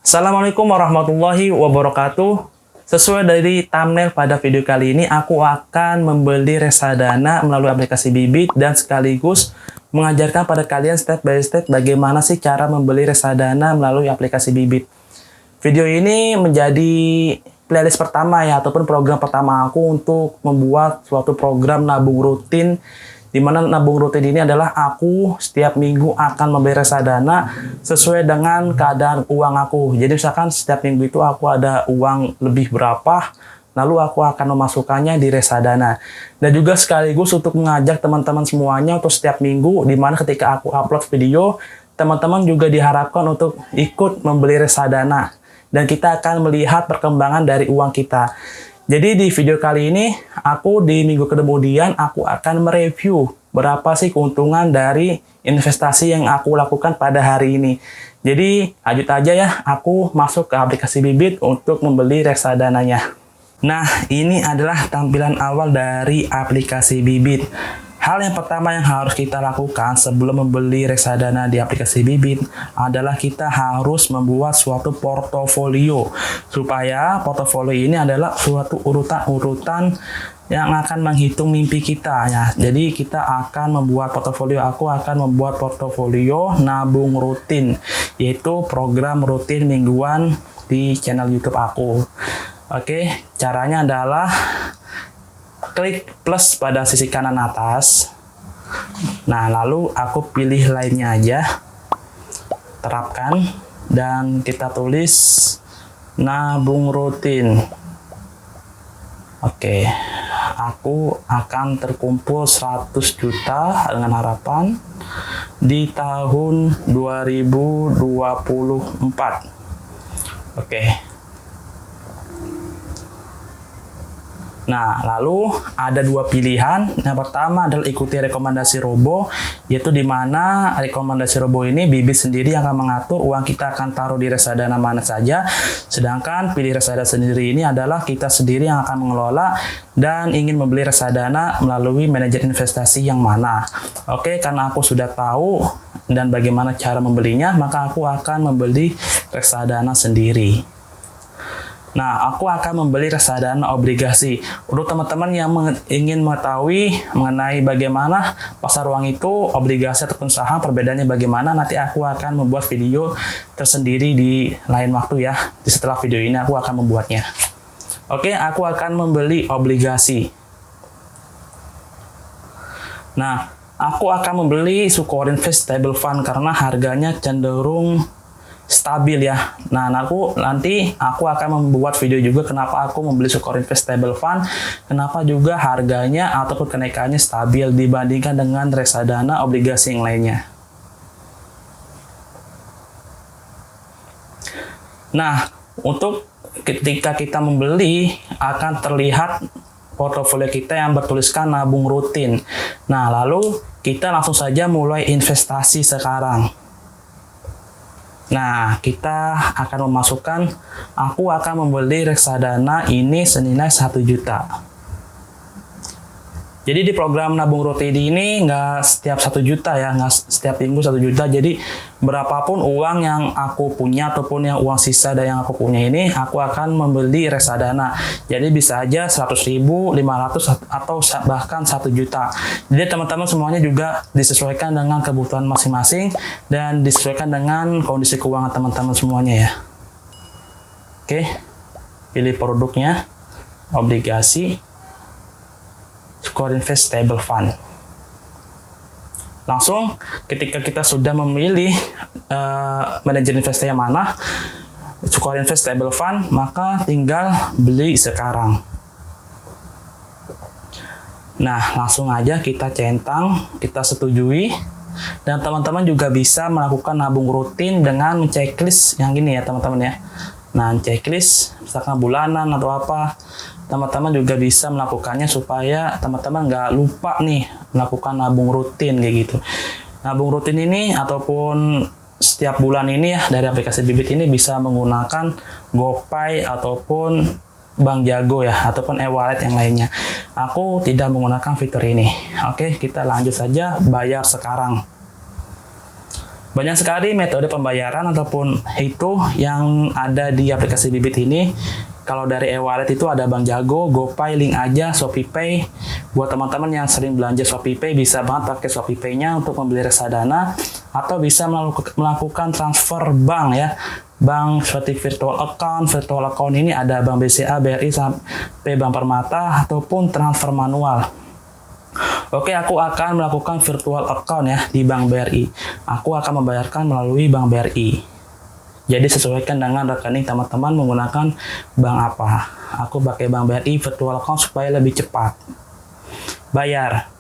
Assalamualaikum warahmatullahi wabarakatuh. Sesuai dari thumbnail pada video kali ini, aku akan membeli reksadana melalui aplikasi Bibit dan sekaligus mengajarkan pada kalian step by step bagaimana sih cara membeli reksadana melalui aplikasi Bibit. Video ini menjadi playlist pertama ya, ataupun program pertama aku untuk membuat suatu program nabung rutin, di mana nabung rutin ini adalah aku setiap minggu akan membeli reksadana sesuai dengan keadaan uang aku. Jadi misalkan setiap minggu itu aku ada uang lebih berapa, lalu aku akan memasukkannya di reksadana. Dan juga sekaligus untuk mengajak teman-teman semuanya untuk setiap minggu, di mana ketika aku upload video, teman-teman juga diharapkan untuk ikut membeli reksadana. Dan kita akan melihat perkembangan dari uang kita. Jadi di video kali ini, aku di minggu kemudian aku akan mereview berapa sih keuntungan dari investasi yang aku lakukan pada hari ini. Jadi lanjut aja ya, aku masuk ke aplikasi Bibit untuk membeli reksadananya. Nah, ini adalah tampilan awal dari aplikasi Bibit. Hal yang pertama yang harus kita lakukan sebelum membeli reksadana di aplikasi Bibit adalah kita harus membuat suatu portofolio, supaya portofolio ini adalah suatu urutan-urutan yang akan menghitung mimpi kita ya. Jadi kita akan membuat portofolio, aku akan membuat portofolio nabung rutin, yaitu program rutin mingguan di channel YouTube aku. Oke, caranya adalah klik plus pada sisi kanan atas. Nah, lalu aku pilih lainnya aja, terapkan, dan kita tulis nabung rutin. Oke, aku akan terkumpul 100 juta dengan harapan di tahun 2024. Oke. Nah, lalu ada dua pilihan. Yang pertama adalah ikuti rekomendasi robo, yaitu di mana rekomendasi robo ini Bibit sendiri yang akan mengatur uang kita akan taruh di reksadana mana saja. Sedangkan pilih reksadana sendiri ini adalah kita sendiri yang akan mengelola dan ingin membeli reksadana melalui manajer investasi yang mana. Oke, karena aku sudah tahu dan bagaimana cara membelinya, maka aku akan membeli reksadana sendiri. Nah, aku akan membeli reksadana obligasi. Untuk teman-teman yang ingin mengetahui mengenai bagaimana pasar uang itu, obligasi ataupun saham, perbedaannya bagaimana, nanti aku akan membuat video tersendiri di lain waktu ya. Setelah video ini aku akan membuatnya. Oke, aku akan membeli obligasi. Nah, aku akan membeli Sukorinvest Stable Fund karena harganya cenderung stabil ya. Nah, nanti aku akan membuat video juga kenapa aku membeli Sukorinvest Stable Fund, kenapa juga harganya ataupun kenaikannya stabil dibandingkan dengan reksadana obligasi yang lainnya. Nah, untuk ketika kita membeli akan terlihat portofolio kita yang bertuliskan nabung rutin. Nah, lalu kita langsung saja mulai investasi sekarang. Nah, kita akan memasukkan, aku akan membeli reksadana ini senilai 1 juta. Jadi di program nabung rutin ini nggak setiap 1 juta ya, nggak setiap minggu 1 juta. Jadi berapapun uang yang aku punya ataupun yang uang sisa dari yang aku punya ini, aku akan membeli reksadana. Jadi bisa aja 100.000, 500 atau bahkan 1 juta. Jadi teman-teman semuanya juga disesuaikan dengan kebutuhan masing-masing dan disesuaikan dengan kondisi keuangan teman-teman semuanya ya. Oke, pilih produknya, obligasi, Sukorinvest Stable Fund. Langsung ketika kita sudah memilih manajer investasi yang mana, Sukorinvest Stable Fund, maka tinggal beli sekarang. Nah, langsung aja kita centang, kita setujui, dan teman-teman juga bisa melakukan nabung rutin dengan checklist yang gini ya teman-teman ya. Nah, checklist misalkan bulanan atau apa, teman-teman juga bisa melakukannya supaya teman-teman nggak lupa nih melakukan nabung rutin kayak gitu. Nabung rutin ini ataupun setiap bulan ini ya dari aplikasi Bibit ini bisa menggunakan GoPay ataupun Bank Jago ya, ataupun e-wallet yang lainnya. Aku tidak menggunakan fitur ini. Oke, kita lanjut saja bayar sekarang. Banyak sekali metode pembayaran ataupun itu yang ada di aplikasi Bibit ini. Kalau dari e-wallet itu ada Bank Jago, GoPay, Link Aja, ShopeePay. Buat teman-teman yang sering belanja ShopeePay, bisa banget pakai ShopeePay-nya untuk membeli reksadana, atau bisa melakukan transfer bank ya. Bank seperti virtual account ini ada Bank BCA, BRI, sampai Bank Permata, ataupun transfer manual. Oke, aku akan melakukan virtual account ya di Bank BRI. Aku akan membayarkan melalui Bank BRI. Jadi sesuaikan dengan rekening teman-teman menggunakan bank apa. Aku pakai Bank BRI virtual account supaya lebih cepat. Bayar.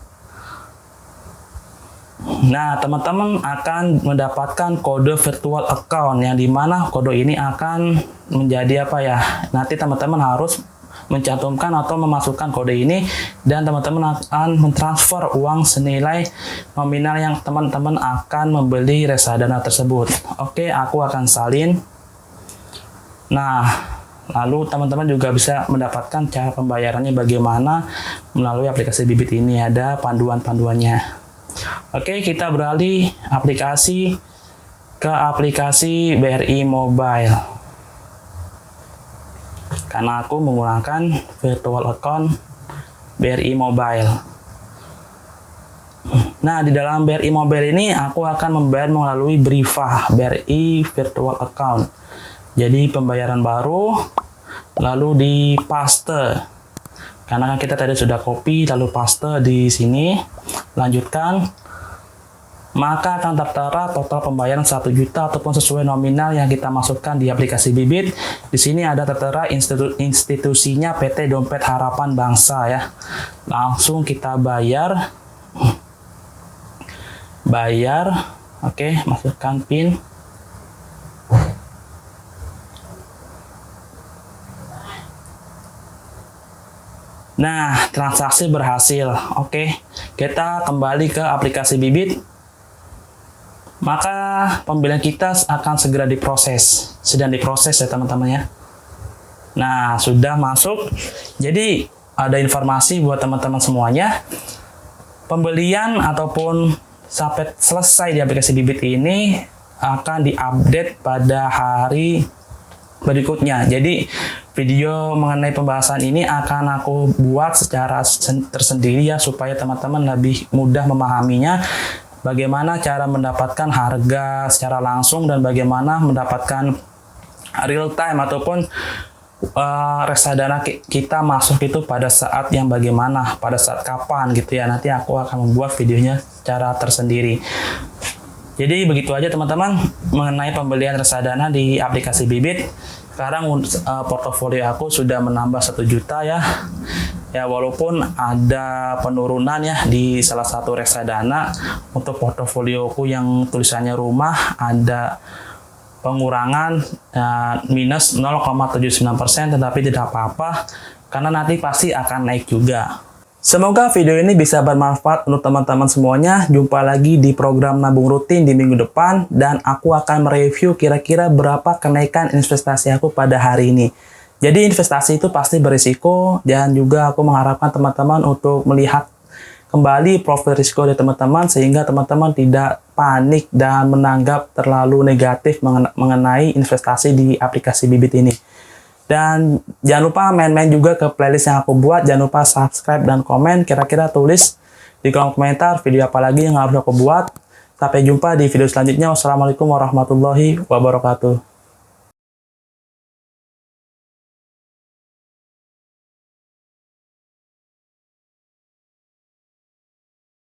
Nah, teman-teman akan mendapatkan kode virtual account yang dimana kode ini akan menjadi apa ya? Nanti teman-teman harus mencantumkan atau memasukkan kode ini dan teman-teman akan mentransfer uang senilai nominal yang teman-teman akan membeli reksadana tersebut. Oke, aku akan salin. Nah, lalu teman-teman juga bisa mendapatkan cara pembayarannya bagaimana melalui aplikasi Bibit ini, ada panduan-panduannya. Oke, kita beralih ke aplikasi BRI Mobile. Karena aku menggunakan virtual account BRI Mobile. Nah, di dalam BRI Mobile ini aku akan membayar melalui Briva BRI Virtual Account. Jadi pembayaran baru, lalu di paste. Karena kita tadi sudah copy, lalu paste di sini. Lanjutkan. Maka akan tertera total pembayaran 1 juta ataupun sesuai nominal yang kita masukkan di aplikasi Bibit. Di sini ada tertera institusinya PT Dompet Harapan Bangsa ya. Langsung kita bayar. Oke, masukkan PIN. Nah, transaksi berhasil. Oke, kita kembali ke aplikasi Bibit. Maka pembelian kita akan segera diproses. Sedang diproses ya teman-teman ya. Nah, sudah masuk. Jadi ada informasi buat teman-teman semuanya. Pembelian ataupun sampai selesai di aplikasi Bibit ini akan diupdate pada hari berikutnya. Jadi video mengenai pembahasan ini akan aku buat secara tersendiri ya, supaya teman-teman lebih mudah memahaminya. Bagaimana cara mendapatkan harga secara langsung dan bagaimana mendapatkan real time ataupun reksadana kita masuk itu pada saat yang bagaimana, pada saat kapan gitu ya. Nanti aku akan membuat videonya secara tersendiri. Jadi begitu aja teman-teman mengenai pembelian reksadana di aplikasi Bibit. Sekarang portofolio aku sudah menambah 1 juta ya. Ya, walaupun ada penurunan ya di salah satu reksadana, untuk portofolioku yang tulisannya rumah ada pengurangan minus 0,79%, tetapi tidak apa-apa karena nanti pasti akan naik juga. Semoga video ini bisa bermanfaat untuk teman-teman semuanya. Jumpa lagi di program nabung rutin di minggu depan, dan aku akan mereview kira-kira berapa kenaikan investasi aku pada hari ini. Jadi investasi itu pasti berisiko, dan juga aku mengharapkan teman-teman untuk melihat kembali profil risiko dari teman-teman sehingga teman-teman tidak panik dan menganggap terlalu negatif mengenai investasi di aplikasi Bibit ini. Dan jangan lupa main-main juga ke playlist yang aku buat. Jangan lupa subscribe dan komen. Kira-kira tulis di kolom komentar video apa lagi yang harus aku buat. Sampai jumpa di video selanjutnya. Wassalamualaikum warahmatullahi wabarakatuh.